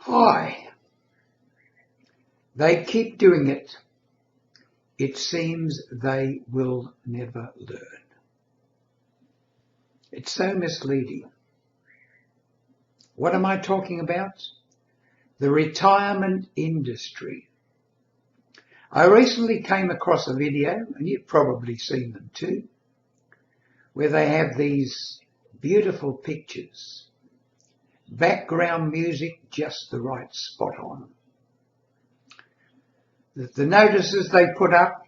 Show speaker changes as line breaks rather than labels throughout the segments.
Hi. They keep doing it. It seems they will never learn. It's so misleading. What am I talking about? The retirement industry. I recently came across a video, and you've probably seen them too, where they have these beautiful pictures, background music just the right spot on. The notices they put up,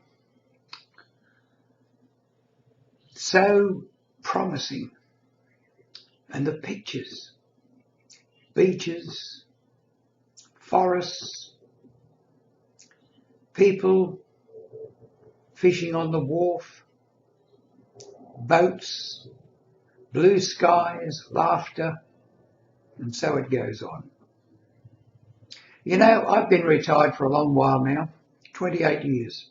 so promising, and the pictures, beaches, forests, people fishing on the wharf, boats, blue skies, laughter, and so it goes on. You know, I've been retired for a long while now, 28 years,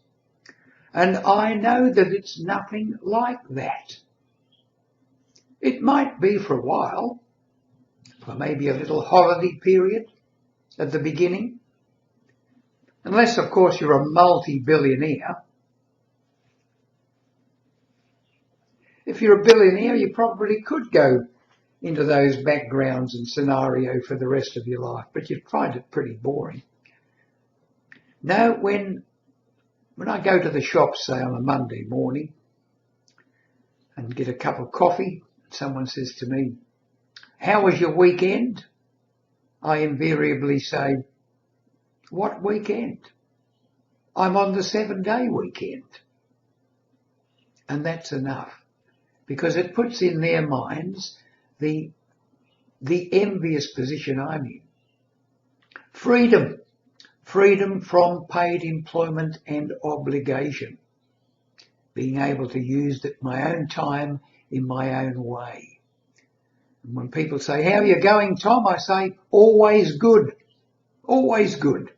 and I know that it's nothing like that. It might be for a while, for maybe a little holiday period at the beginning, unless of course you're a multi-billionaire. If you're a billionaire, you probably could go into those backgrounds and scenario for the rest of your life, but you'd find it pretty boring. Now, when I go to the shops, say on a Monday morning, and get a cup of coffee, someone says to me, "How was your weekend?" I invariably say, "What weekend? I'm on the 7-day weekend." And that's enough, because it puts in their minds the envious position I'm in. Freedom from paid employment and obligation. Being able to use my own time in my own way. And when people say, "How are you going, Tom?" I say, "Always good, always good."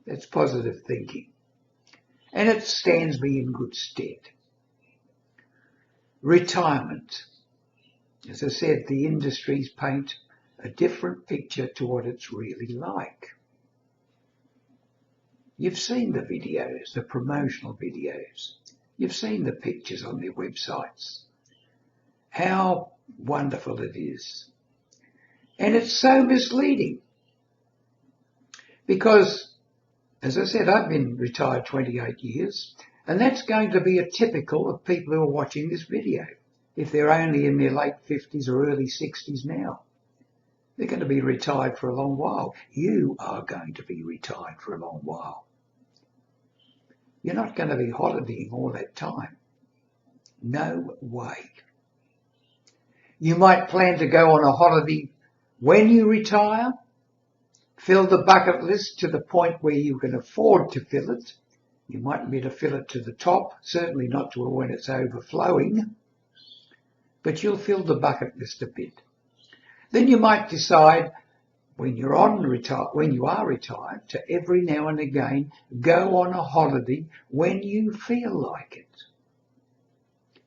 That's positive thinking. And it stands me in good stead. Retirement. As I said, the industries paint a different picture to what it's really like. You've seen the videos, the promotional videos. You've seen the pictures on their websites. How wonderful it is. And it's so misleading. Because, as I said, I've been retired 28 years, and that's going to be a typical of people who are watching this video. If they're only in their late 50s or early 60s now, they're going to be retired for a long while. You are going to be retired for a long while. You're not going to be holidaying all that time. No way. You might plan to go on a holiday when you retire, fill the bucket list to the point where you can afford to fill it. You mightn't be able to fill it to the top, certainly not to when it's overflowing, but you'll fill the bucket list a bit. Then you might decide when you are retired to every now and again go on a holiday when you feel like it.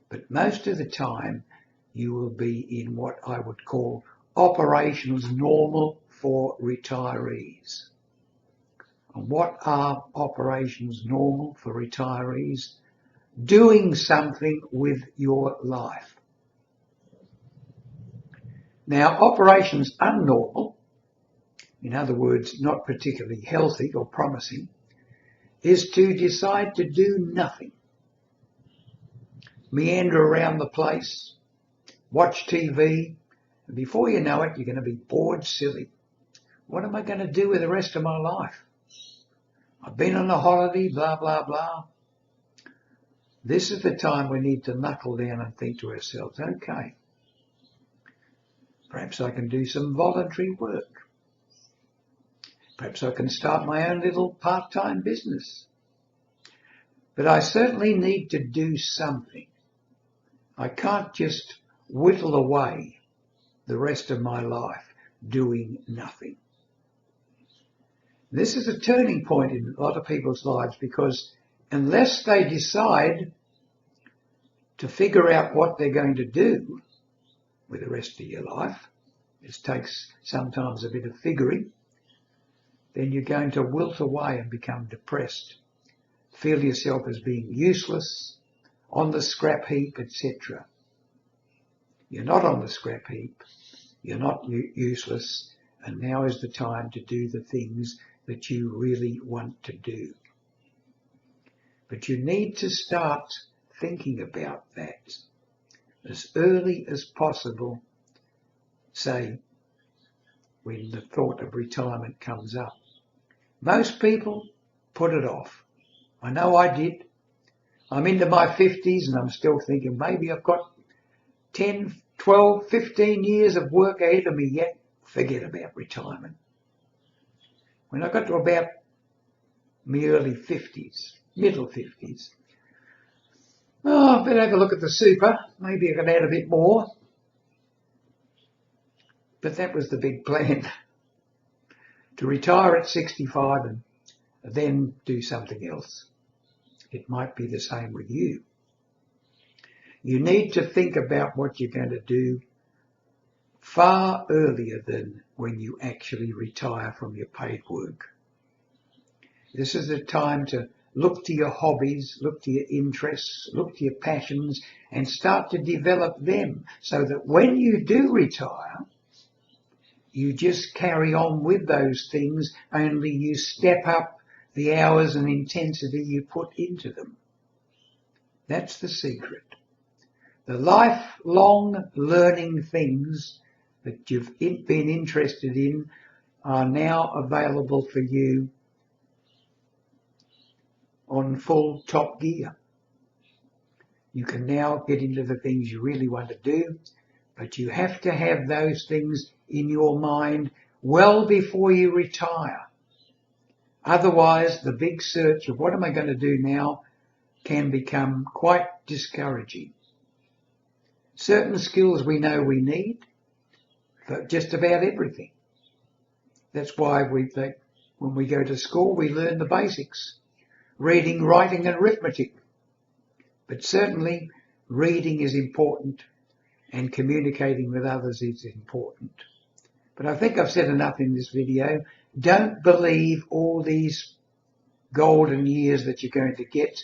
But most of the time you will be in what I would call operations normal for retirees. And what are operations normal for retirees? Doing something with your life. Now, operations unnormal, in other words, not particularly healthy or promising, is to decide to do nothing. Meander around the place, watch TV, and before you know it, you're going to be bored silly. What am I going to do with the rest of my life? I've been on a holiday, blah, blah, blah. This is the time we need to knuckle down and think to ourselves, okay, perhaps I can do some voluntary work. Perhaps I can start my own little part-time business. But I certainly need to do something. I can't just whittle away the rest of my life doing nothing. This is a turning point in a lot of people's lives, because unless they decide to figure out what they're going to do with the rest of your life, it takes sometimes a bit of figuring, then you're going to wilt away and become depressed, feel yourself as being useless, on the scrap heap, etc. You're not on the scrap heap, you're not useless, and now is the time to do the things that you really want to do. But you need to start thinking about that as early as possible, say, when the thought of retirement comes up. Most people put it off. I know I did. I'm into my 50s and I'm still thinking maybe I've got 10, 12, 15 years of work ahead of me yet. Forget about retirement. When I got to about my early 50s, middle 50s, I better have a look at the super. Maybe I can add a bit more. But that was the big plan, to retire at 65 and then do something else. It might be the same with you. You need to think about what you're going to do far earlier than when you actually retire from your paid work. This is the time to look to your hobbies, look to your interests, look to your passions, and start to develop them so that when you do retire, you just carry on with those things, only you step up the hours and intensity you put into them. That's the secret. The lifelong learning things that you've been interested in are now available for you on full top gear. You can now get into the things you really want to do, but you have to have those things in your mind well before you retire. Otherwise, the big search of what am I going to do now can become quite discouraging. Certain skills we know we need for just about everything. That's why when we go to school, we learn the basics. Reading, writing and arithmetic. But certainly reading is important and communicating with others is important. But I think I've said enough in this video. Don't believe all these golden years that you're going to get.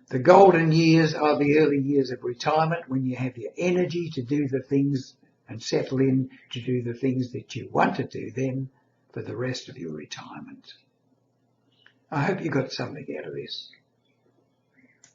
The golden years are the early years of retirement, when you have your energy to do the things and settle in to do the things that you want to do then for the rest of your retirement. I hope you got something out of this.